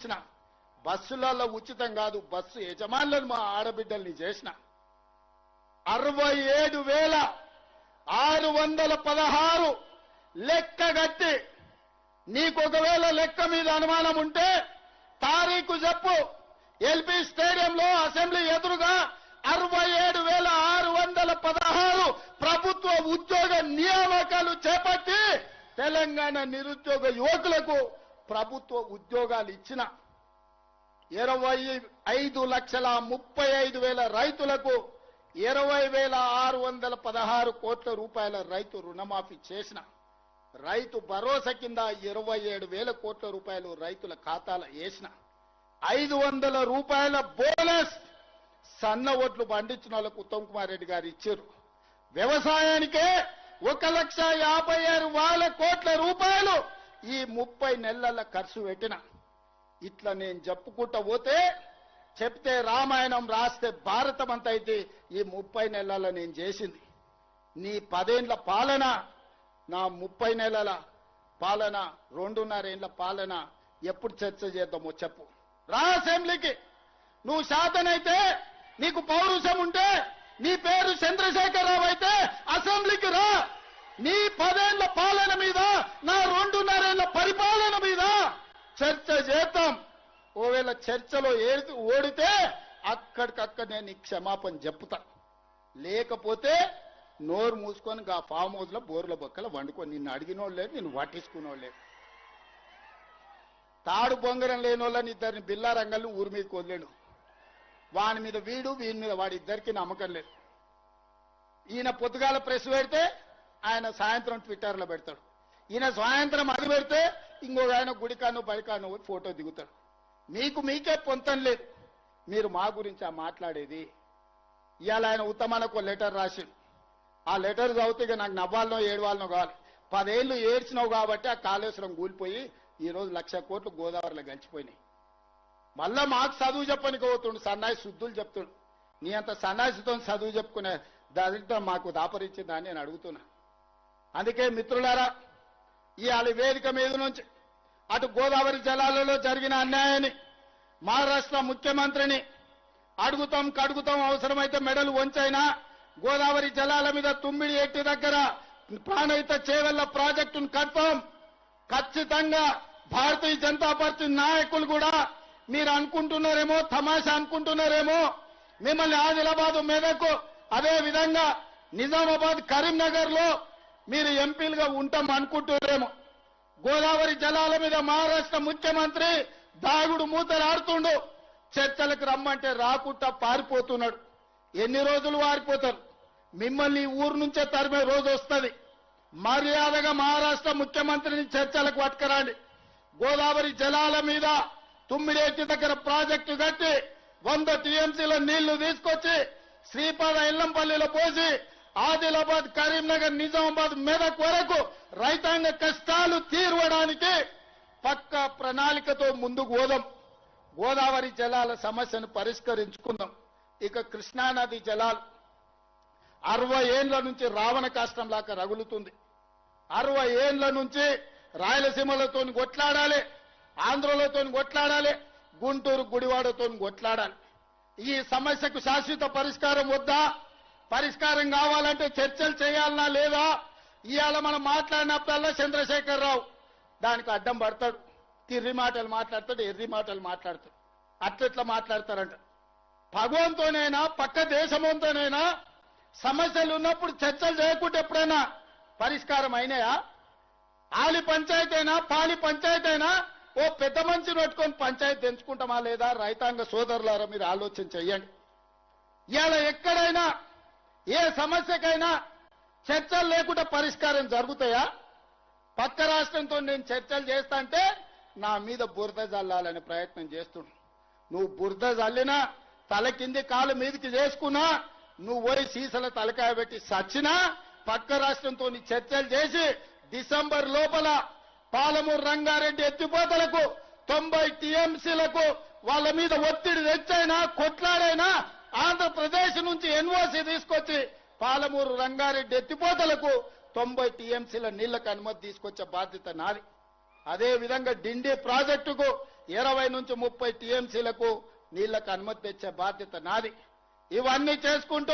చేసిన, బస్సులలో ఉచితం కాదు, బస్సు యజమానులను మా ఆడబిడ్డల్ని చేసిన, 67,616 లెక్క కట్టి, నీకు ఒకవేళ లెక్క మీద అనుమానం ఉంటే తారీఖు చెప్పు. ఎల్బీ స్టేడియంలో అసెంబ్లీ ఎదురుగా 67,616 ప్రభుత్వ ఉద్యోగ నియామకాలు చేపట్టి తెలంగాణ నిరుద్యోగ యువకులకు ప్రభుత్వ ఉద్యోగాలు ఇచ్చిన, 25,35,000 రైతులకు 20,616 కోట్ల రూపాయల రైతు రుణమాఫీ చేసిన, రైతు భరోసా కింద 27,000 కోట్ల రూపాయలు రైతుల ఖాతాలో వేసిన, 500 రూపాయల బోనస్ సన్న ఓట్లు పండించిన వాళ్ళకు ఉత్తమ్ కుమార్ రెడ్డి గారు ఇచ్చారు. వ్యవసాయానికే 1,56,000 కోట్ల రూపాయలు ఈ 30 నెలల ఖర్చు పెట్టిన. ఇట్లా నేను చెప్పుకుంటా పోతే చెప్తే రామాయణం రాస్తే భారతం అంత అయితే ఈ 30 నెలల నేను చేసింది. నీ 10 ఏళ్ల పాలన, నా 30 నెలల పాలన, 2.5 ఏళ్ల పాలన ఎప్పుడు చర్చ చేద్దామో చెప్పు. రా అసెంబ్లీకి. నువ్వు శాతనైతే, నీకు పౌరుషం ఉంటే, నీ పేరు చంద్రశేఖరరావు అయితే అసెంబ్లీకి రా. నీ 10 ఏళ్ల పాలన మీద, నా 2.5 ఏళ్ల పరిపాలన మీద చర్చ చేద్దాం. ఓవేళ చర్చలో ఓడితే అక్కడికక్కడ నేను నీ క్షమాపణ చెప్తా. లేకపోతే నోరు మూసుకొని గా ఫామ్ హౌస్ లో బోర్ల బొక్కల వండుకొని, నిన్ను అడిగినోళ్ళు లేదు, నిన్ను పట్టించుకున్నోళ్ళు లేదు. తాడు బొంగరం లేని వాళ్ళని ఇద్దరిని బిల్లా రంగాలను ఊరి మీదకి వదిలేడు. వాని మీద వీడు, వీని మీద వాడి, ఇద్దరికి నమ్మకం లేదు. ఈయన పొద్దుగాల ప్రెస్ పెడితే ఆయన సాయంత్రం ట్విట్టర్లో పెడతాడు. ఈయన సాయంత్రం అది పెడితే ఇంకొక ఆయన గుడికాను బడికాను ఫోటో దిగుతాడు. మీకే పొంతం లేదు. మీరు మా గురించి మాట్లాడేది. ఇవాళ ఆయన ఉత్తమాలకు లెటర్ రాసిండు. ఆ లెటర్ చదివితే నాకు నవ్వాలనో ఏడవాలనో కావాలి. 10 ఏళ్ళు ఏడ్చినావు కాబట్టి ఆ కాళేశ్వరం కూలిపోయి ఈరోజు 1,00,000 కోట్లు గోదావరిలో గడిచిపోయినాయి. మళ్ళా మాకు చదువు చెప్పనికి పోతుండు, సన్నాయి శుద్ధులు చెప్తుండు. నీ అంత సన్నాసితో చదువు చెప్పుకునే దాంట్లో మాకు దాపరించిందని నేను అడుగుతున్నా. అందుకే మిత్రులారా, ఇవాళ వేదిక మీద నుంచి అటు గోదావరి జలాలలో జరిగిన అన్యాయాన్ని మహారాష్ట్ర ముఖ్యమంత్రిని అడుగుతాం, కడుగుతాం, అవసరమైతే మెడలు వంచైనా గోదావరి జలాల మీద తుమ్మిడి ఎట్టి దగ్గర ప్రాణహిత చేవెళ్ల ప్రాజెక్టును కడతాం. ఖచ్చితంగా భారతీయ జనతా పార్టీ నాయకులు కూడా మీరు అనుకుంటున్నారేమో, తమాషా అనుకుంటున్నారేమో, మిమ్మల్ని ఆదిలాబాద్, మెదక్, అదే విధంగా నిజామాబాద్, కరీంనగర్ లో మీరు ఎంపీలుగా ఉంటాం అనుకుంటున్నారేమో. గోదావరి జలాల మీద మహారాష్ట్ర ముఖ్యమంత్రి దాగుడు మూతలు ఆడుతుండు. చర్చలకు రమ్మంటే రాకుండా పారిపోతున్నాడు. ఎన్ని రోజులు వారిపోతారు? మిమ్మల్ని ఊరు నుంచే తరిమే రోజు వస్తుంది. మర్యాదగా మహారాష్ట్ర ముఖ్యమంత్రిని చర్చలకు పట్టుకురండి. గోదావరి జలాల మీద తుమ్మిడేటి దగ్గర ప్రాజెక్టు కట్టి 100 టీఎంసీల నీళ్లు తీసుకొచ్చి శ్రీపాద ఎల్లంపల్లిలో పోసి ఆదిలాబాద్, కరీంనగర్, నిజామాబాద్, మెదక్ వరకు రైతాంగ కష్టాలు తీర్వడానికి పక్క ప్రణాళికతో ముందుకు పోదాం. గోదావరి జలాల సమస్యను పరిష్కరించుకుందాం. ఇక కృష్ణానది జలాలు 60 ఏళ్ల నుంచి రావణ కాష్టం లాగా రగులుతుంది. 60 ఏళ్ల నుంచి రాయలసీమలతో కొట్లాడాలి, ఆంధ్రలతో కొట్లాడాలి, గుంటూరు గుడివాడతో కొట్లాడాలి. ఈ సమస్యకు శాశ్వత పరిష్కారం వద్దా? పరిష్కారం కావాలంటే చర్చలు చేయాలనా లేదా? ఇవాళ మనం మాట్లాడినప్పుడల్లా చంద్రశేఖరరావు దానికి అడ్డం పడతాడు. తిర్రి మాటలు మాట్లాడతాడు, ఎర్రి మాటలు మాట్లాడతాడు. అట్లెట్లా మాట్లాడతారంట. భగవంతోనైనా పక్క దేశంతోనైనా సమస్యలు ఉన్నప్పుడు చర్చలు చేయకుంటే ఎప్పుడైనా పరిష్కారం అయినాయా? ఆలి పంచాయతీ అయినా, పాలి పంచాయతీ అయినా ఓ పెద్ద మనిషిని పెట్టుకొని పంచాయతీ తెంచుకుంటామా లేదా? రైతాంగ సోదరులారా, మీరు ఆలోచన చెయ్యండి. ఇవాళ ఎక్కడైనా ఏ సమస్యకైనా చర్చలు లేకుండా పరిష్కారం జరుగుతాయా? పక్క రాష్ట్రంతో నేను చర్చలు చేస్తా అంటే నా మీద బురద జల్లాలనే ప్రయత్నం చేస్తున్నాను. నువ్వు బురద జల్లినా, తల కింది కాలు మీదకి చేసుకున్నా, నువ్వు పోయి సీసల తలకాయ పెట్టి సచ్చినా, పక్క రాష్ట్రంతో చర్చలు చేసి డిసెంబర్ లోపల పాలమూరు రంగారెడ్డి ఎత్తిపోతలకు 90 టీఎంసీలకు వాళ్ళ మీద ఒత్తిడి తెచ్చైనా, కొట్లాడైనా ఆంధ్రప్రదేశ్ నుంచి ఎన్ఓసీ తీసుకొచ్చి పాలమూరు రంగారెడ్డి ఎత్తిపోతలకు 90 టీఎంసీల నీళ్లకు అనుమతి తీసుకొచ్చే బాధ్యత నాది. అదే విధంగా డిండి ప్రాజెక్టుకు 20 నుంచి 30 టీఎంసీలకు నీళ్లకు అనుమతి తెచ్చే బాధ్యత నాది. ఇవన్నీ చేసుకుంటూ